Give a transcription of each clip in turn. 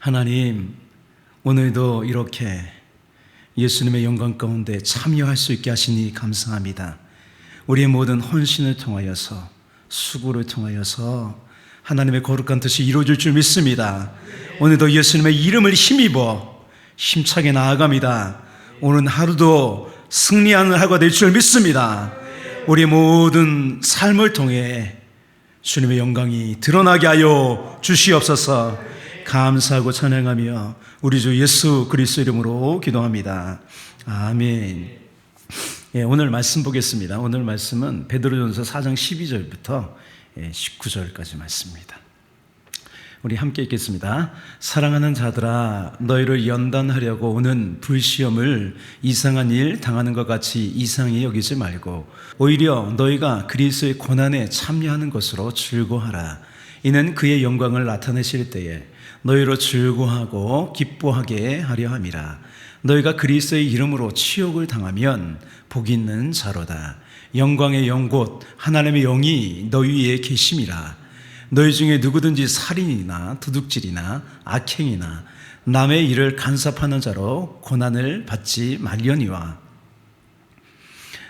하나님, 오늘도 이렇게 예수님의 영광 가운데 참여할 수 있게 하시니 감사합니다. 우리의 모든 헌신을 통하여서, 수고를 통하여서 하나님의 거룩한 뜻이 이루어질 줄 믿습니다. 오늘도 예수님의 이름을 힘입어 힘차게 나아갑니다. 오늘 하루도 승리하는 하루가 될 줄 믿습니다. 우리의 모든 삶을 통해 주님의 영광이 드러나게 하여 주시옵소서. 감사하고 찬양하며 우리 주 예수 그리스도 이름으로 기도합니다. 아멘. 오늘 말씀 보겠습니다. 오늘 말씀은 베드로전서 4장 12절부터 19절까지 말씀입니다. 우리 함께 읽겠습니다. 사랑하는 자들아, 너희를 연단하려고 오는 불시험을 이상한 일 당하는 것 같이 이상히 여기지 말고 오히려 너희가 그리스도의 고난에 참여하는 것으로 즐거워하라. 이는 그의 영광을 나타내실 때에 너희로 즐거워하고 기뻐하게 하려 함이라. 너희가 그리스도의 이름으로 치욕을 당하면 복이 있는 자로다. 영광의 영 곧 하나님의 영이 너희 위에 계심이라. 너희 중에 누구든지 살인이나 도둑질이나 악행이나 남의 일을 간섭하는 자로 고난을 받지 말려니와.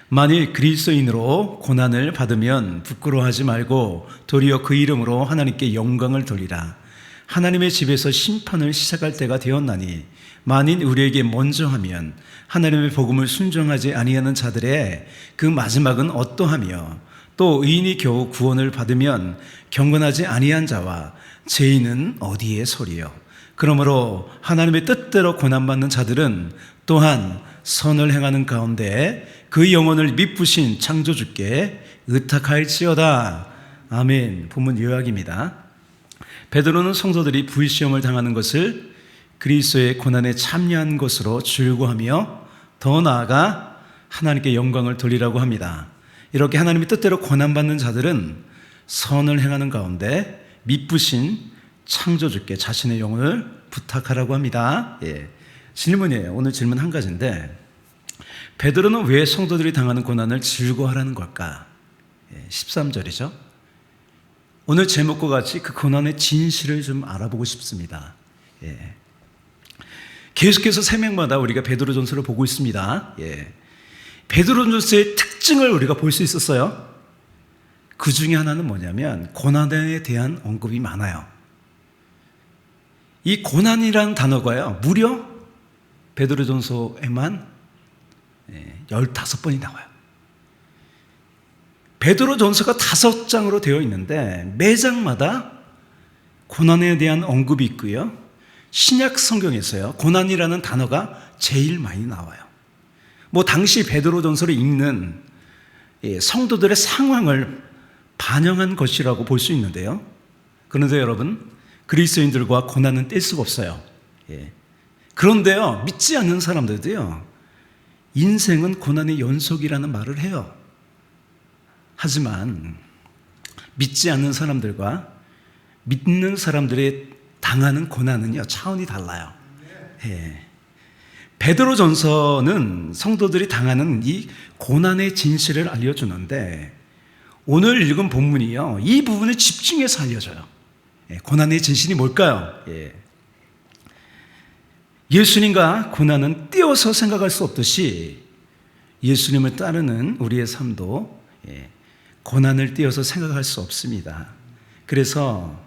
만일 그리스도인으로 고난을 받으면 부끄러워하지 말고 도리어 그 이름으로 하나님께 영광을 돌리라. 하나님의 집에서 심판을 시작할 때가 되었나니 만일 우리에게 먼저 하면 하나님의 복음을 순종하지 아니하는 자들의 그 마지막은 어떠하며 또 의인이 겨우 구원을 받으면 경건하지 아니한 자와 죄인은 어디에 서리요. 그러므로 하나님의 뜻대로 고난받는 자들은 또한 선을 행하는 가운데 그 영혼을 미쁘신 창조주께 의탁할지어다. 아멘. 본문 요약입니다. 베드로는 성도들이 불시험을 당하는 것을 그리스도의 고난에 참여한 것으로 즐거워하며 더 나아가 하나님께 영광을 돌리라고 합니다. 이렇게 하나님의 뜻대로 고난받는 자들은 선을 행하는 가운데 미쁘신 창조주께 자신의 영혼을 부탁하라고 합니다. 질문이에요. 오늘 질문 한 가지인데, 베드로는 왜 성도들이 당하는 고난을 즐거워하라는 걸까? 13절이죠. 오늘 제목과 같이 그 고난의 진실을 좀 알아보고 싶습니다. 계속해서 새명마다 우리가 베드로전서를 보고 있습니다. 베드로전서의 특징을 우리가 볼 수 있었어요. 그 중에 하나는 뭐냐면 고난에 대한 언급이 많아요. 이 고난이라는 단어가요, 무려 베드로전서에만 15번이 나와요. 베드로전서가 5장으로 되어 있는데 매 장마다 고난에 대한 언급이 있고요. 신약 성경에서요, 고난이라는 단어가 제일 많이 나와요. 당시 베드로전서를 읽는 성도들의 상황을 반영한 것이라고 볼 수 있는데요. 그런데 여러분, 그리스도인들과 고난은 뗄 수가 없어요. 그런데요, 믿지 않는 사람들도요, 인생은 고난의 연속이라는 말을 해요. 하지만 믿지 않는 사람들과 믿는 사람들이 당하는 고난은요, 차원이 달라요. 베드로전서는 성도들이 당하는 이 고난의 진실을 알려주는데 오늘 읽은 본문이요, 이 부분에 집중해서 알려줘요. 고난의 진실이 뭘까요? 예수님과 고난은 띄어서 생각할 수 없듯이 예수님을 따르는 우리의 삶도 고난을 띄어서 생각할 수 없습니다. 그래서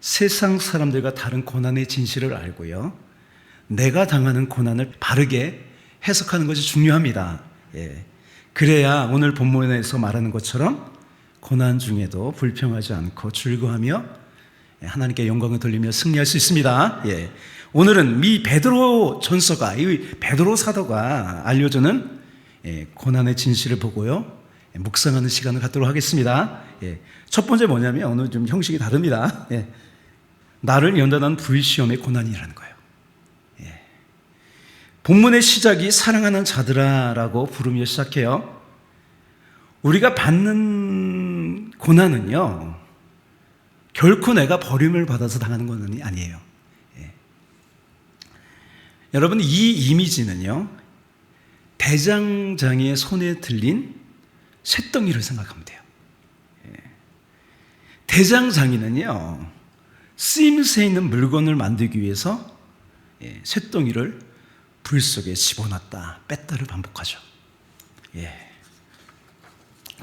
세상 사람들과 다른 고난의 진실을 알고요, 내가 당하는 고난을 바르게 해석하는 것이 중요합니다. 그래야 오늘 본문에서 말하는 것처럼 고난 중에도 불평하지 않고 즐거워하며 하나님께 영광을 돌리며 승리할 수 있습니다. 오늘은 이 베드로 전서가, 이 베드로 사도가 알려주는 고난의 진실을 보고요, 묵상하는 시간을 갖도록 하겠습니다. 첫 번째 뭐냐면 오늘 좀 형식이 다릅니다. 나를 연단한 불시험의 고난이라는 거예요. 본문의 시작이 사랑하는 자들아라고 부르며 시작해요. 우리가 받는 고난은요, 결코 내가 버림을 받아서 당하는 고난이 아니에요. 여러분, 이 이미지는요, 대장장이의 손에 들린 쇳덩이를 생각하면 돼요. 대장장이는요, 쓰임새 있는 물건을 만들기 위해서 쇳덩이를 불 속에 집어넣었다 뺐다를 반복하죠.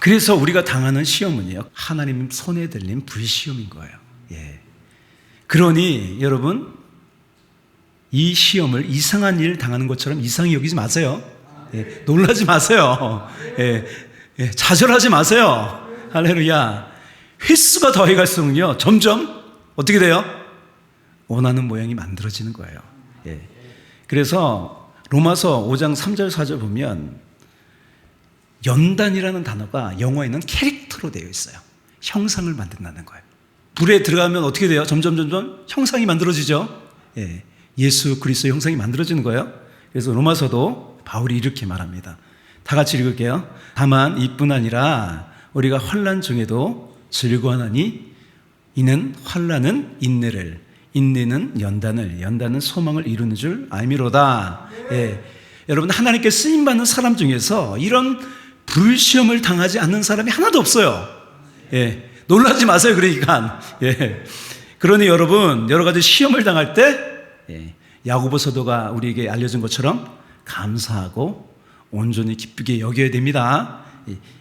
그래서 우리가 당하는 시험은요, 하나님 손에 들린 불시험인 거예요. 그러니 여러분, 이 시험을 이상한 일 당하는 것처럼 이상히 여기지 마세요. 놀라지 마세요. 좌절하지 마세요. 할렐루야. 횟수가 더해갈수록요, 점점 어떻게 돼요? 원하는 모양이 만들어지는 거예요. 그래서 로마서 5장 3절 4절 보면 연단이라는 단어가 영어에는 캐릭터로 되어 있어요. 형상을 만든다는 거예요. 불에 들어가면 어떻게 돼요? 점점 형상이 만들어지죠. 예수 그리스도의 형상이 만들어지는 거예요. 그래서 로마서도 바울이 이렇게 말합니다. 다 같이 읽을게요. 다만 이뿐 아니라 우리가 환난 중에도 즐거워하나니 이는 환난은 인내를, 인내는 연단을, 연단은 소망을 이루는 줄 알미로다. 여러분, 하나님께 쓰임받는 사람 중에서 이런 불시험을 당하지 않는 사람이 하나도 없어요. 놀라지 마세요. 그러니까 그러니 여러분, 여러 가지 시험을 당할 때 야고보 서도가 우리에게 알려준 것처럼 감사하고 온전히 기쁘게 여겨야 됩니다.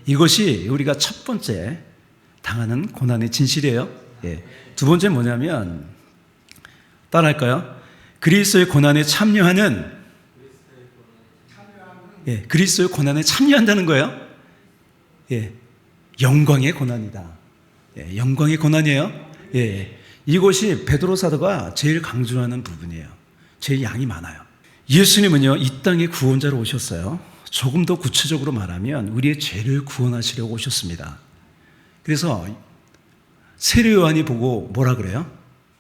이것이 우리가 첫 번째 당하는 고난의 진실이에요. 두 번째 뭐냐면, 따라할까요? 그리스도의 고난에 참여하는, 그리스도의 고난에 참여한다는 거예요. 영광의 고난이다. 영광의 고난이에요. 이것이 베드로 사도가 제일 강조하는 부분이에요. 제일 양이 많아요. 예수님은요, 이 땅에 구원자로 오셨어요. 조금 더 구체적으로 말하면 우리의 죄를 구원하시려고 오셨습니다. 그래서 세례 요한이 보고 뭐라 그래요?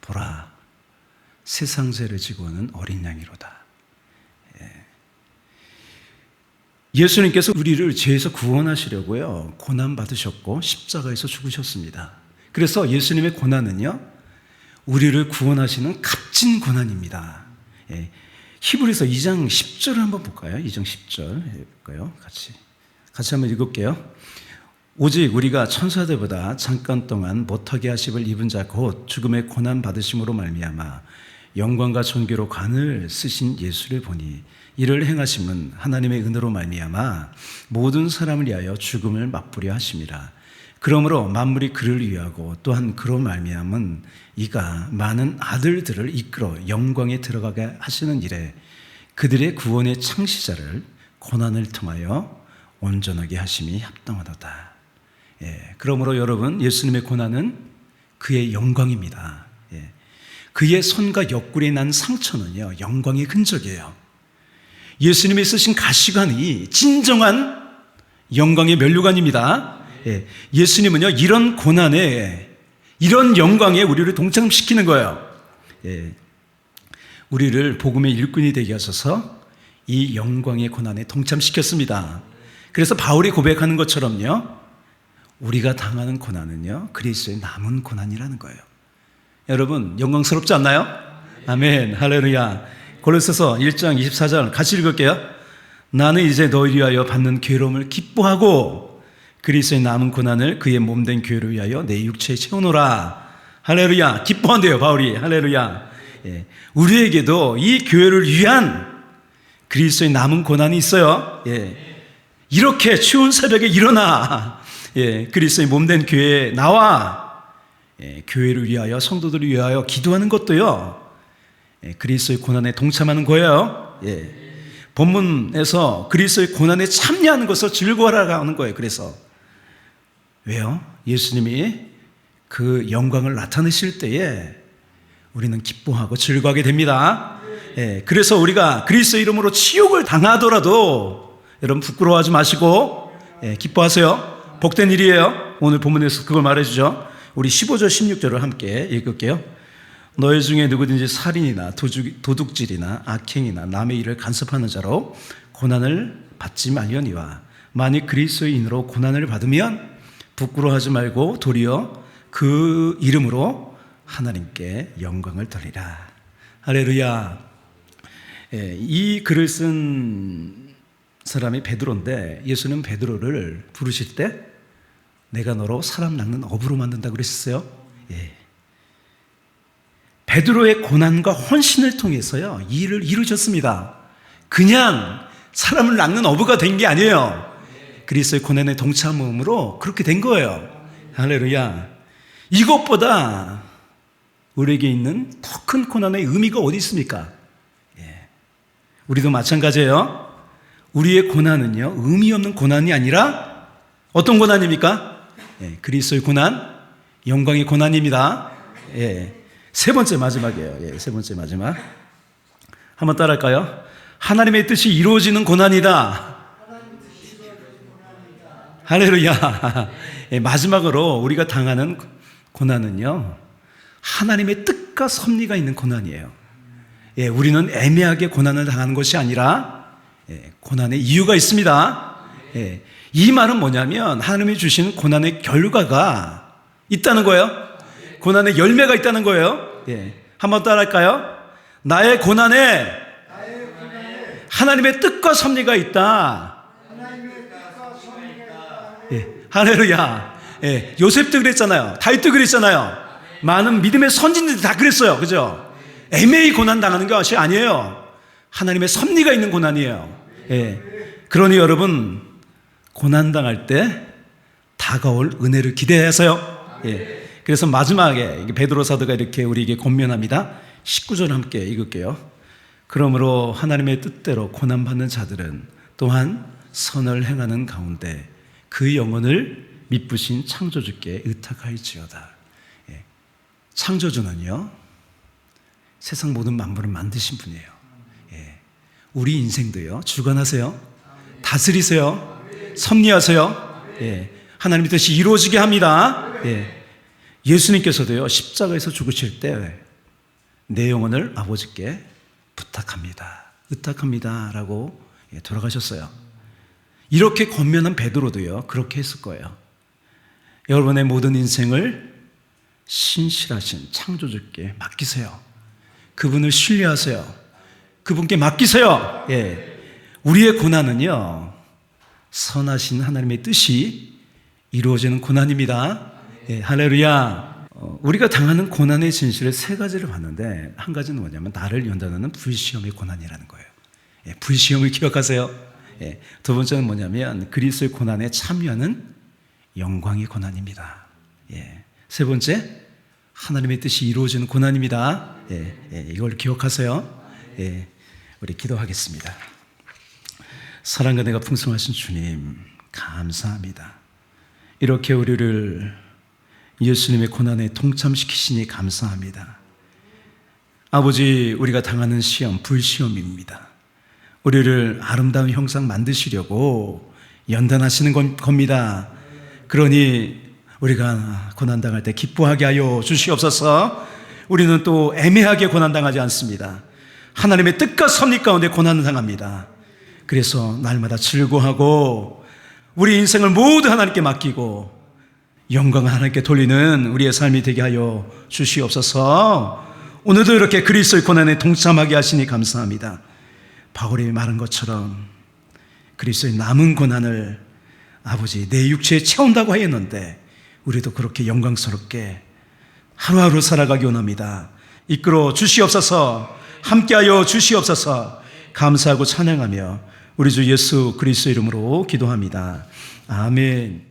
보라, 세상 죄를 지고 오는 어린 양이로다. 예수님께서 우리를 죄에서 구원하시려고요, 고난 받으셨고 십자가에서 죽으셨습니다. 그래서 예수님의 고난은요, 우리를 구원하시는 값진 고난입니다. 히브리서 2장 10절을 한번 볼까요? 2장 10절 볼까요? 같이 한번 읽을게요. 오직 우리가 천사들보다 잠깐 동안 못하게 하심을 입은 자 곧 죽음의 고난 받으심으로 말미암아 영광과 존귀로 관을 쓰신 예수를 보니 이를 행하심은 하나님의 은혜로 말미암아 모든 사람을 위하여 죽음을 맛보려 하심이라. 그러므로 만물이 그를 위하고 또한 그로 말미암은 이가 많은 아들들을 이끌어 영광에 들어가게 하시는 일에 그들의 구원의 창시자를 고난을 통하여 온전하게 하심이 합당하도다. 그러므로 여러분, 예수님의 고난은 그의 영광입니다. 그의 손과 옆구리에 난 상처는요, 영광의 흔적이에요. 예수님이 쓰신 가시관이 진정한 영광의 면류관입니다. 예수님은요, 이런 고난에, 이런 영광에 우리를 동참시키는 거예요. 우리를 복음의 일꾼이 되게 하셔서 이 영광의 고난에 동참시켰습니다. 그래서 바울이 고백하는 것처럼요, 우리가 당하는 고난은요, 그리스도의 남은 고난이라는 거예요. 여러분, 영광스럽지 않나요? 아멘, 할렐루야. 골로새서 1장 24절 같이 읽을게요. 나는 이제 너희를 위하여 받는 괴로움을 기뻐하고 그리스도의 남은 고난을 그의 몸된 교회를 위하여 내 육체에 채우노라. 할렐루야. 기뻐한대요, 바울이. 할렐루야. 우리에게도 이 교회를 위한 그리스도의 남은 고난이 있어요. 이렇게 추운 새벽에 일어나 그리스도의 몸된 교회에 나와 교회를 위하여, 성도들을 위하여 기도하는 것도요, 그리스도의 고난에 동참하는 거예요. 본문에서 그리스도의 고난에 참여하는 것을 즐거워하라고 하는 거예요. 그래서 왜요? 예수님이 그 영광을 나타내실 때에 우리는 기뻐하고 즐거워하게 됩니다. 그래서 우리가 그리스도 이름으로 치욕을 당하더라도 여러분 부끄러워하지 마시고 기뻐하세요. 복된 일이에요. 오늘 본문에서 그걸 말해주죠. 우리 15절 16절을 함께 읽을게요. 너희 중에 누구든지 살인이나 도둑질이나 악행이나 남의 일을 간섭하는 자로 고난을 받지 말려니와 만일 그리스도의 인으로 고난을 받으면 부끄러워하지 말고 도리어 그 이름으로 하나님께 영광을 돌리라. 할렐루야. 이 글을 쓴 사람이 베드로인데 예수는 베드로를 부르실 때 내가 너로 사람 낚는 어부로 만든다고 그랬었어요. 베드로의 고난과 헌신을 통해서요, 이 일을 이루셨습니다. 그냥 사람을 낚는 어부가 된 게 아니에요. 그리스도의 고난에 동참함으로 그렇게 된 거예요. 할렐루야. 이것보다 우리에게 있는 더 큰 고난의 의미가 어디 있습니까? 우리도 마찬가지예요. 우리의 고난은요, 의미 없는 고난이 아니라 어떤 고난입니까? 그리스도의 고난, 영광의 고난입니다. 세 번째 마지막이에요. 세 번째 마지막. 한번 따라할까요? 하나님의 뜻이 이루어지는 고난이다. 할렐루야. 마지막으로 우리가 당하는 고난은요, 하나님의 뜻과 섭리가 있는 고난이에요. 우리는 애매하게 고난을 당하는 것이 아니라 고난의 이유가 있습니다. 이 말은 뭐냐면 하나님이 주신 고난의 결과가 있다는 거예요. 고난의 열매가 있다는 거예요. 한번 따라할까요? 나의 고난에 하나님의 뜻과 섭리가 있다. 할렐루야. 요셉도 그랬잖아요. 다윗도 그랬잖아요. 많은 믿음의 선진들이 다 그랬어요. 그죠? 애매히 고난 당하는 것이 아니에요. 하나님의 섭리가 있는 고난이에요. 그러니 여러분, 고난 당할 때 다가올 은혜를 기대하세요. 그래서 마지막에 베드로 사도가 이렇게 우리에게 권면합니다. 19절 함께 읽을게요. 그러므로 하나님의 뜻대로 고난받는 자들은 또한 선을 행하는 가운데 그 영혼을 미쁘신 창조주께 의탁할지어다. 창조주는요, 세상 모든 만물을 만드신 분이에요. 우리 인생도요, 주관하세요. 다스리세요. 섭리하세요. 하나님의 뜻이 이루어지게 합니다. 예수님께서도요, 십자가에서 죽으실 때 내 영혼을 아버지께 부탁합니다. 의탁합니다. 라고 돌아가셨어요. 이렇게 권면한 베드로도요, 그렇게 했을 거예요. 여러분의 모든 인생을 신실하신 창조주께 맡기세요. 그분을 신뢰하세요. 그분께 맡기세요. 우리의 고난은요, 선하신 하나님의 뜻이 이루어지는 고난입니다. 할렐루야. 우리가 당하는 고난의 진실을 세 가지를 봤는데, 한 가지는 뭐냐면 나를 연단하는 불시험의 고난이라는 거예요. 불시험을 기억하세요. 두 번째는 뭐냐면 그리스도의 고난에 참여하는 영광의 고난입니다. 세 번째, 하나님의 뜻이 이루어지는 고난입니다. 이걸 기억하세요. 우리 기도하겠습니다. 사랑과 내가 풍성하신 주님, 감사합니다. 이렇게 우리를 예수님의 고난에 동참시키시니 감사합니다. 아버지, 우리가 당하는 시험, 불시험입니다. 우리를 아름다운 형상 만드시려고 연단하시는 겁니다. 그러니 우리가 고난당할 때 기뻐하게 하여 주시옵소서. 우리는 또 애매하게 고난당하지 않습니다. 하나님의 뜻과 섭리 가운데 고난을 당합니다. 그래서 날마다 즐거워하고 우리 인생을 모두 하나님께 맡기고 영광을 하나님께 돌리는 우리의 삶이 되게 하여 주시옵소서. 오늘도 이렇게 그리스도의 고난에 동참하게 하시니 감사합니다. 바울이 말한 것처럼 그리스도의 남은 고난을 아버지 내 육체에 채운다고 하였는데 우리도 그렇게 영광스럽게 하루하루 살아가기 원합니다. 이끌어 주시옵소서. 함께하여 주시옵소서. 감사하고 찬양하며 우리 주 예수 그리스도 이름으로 기도합니다. 아멘.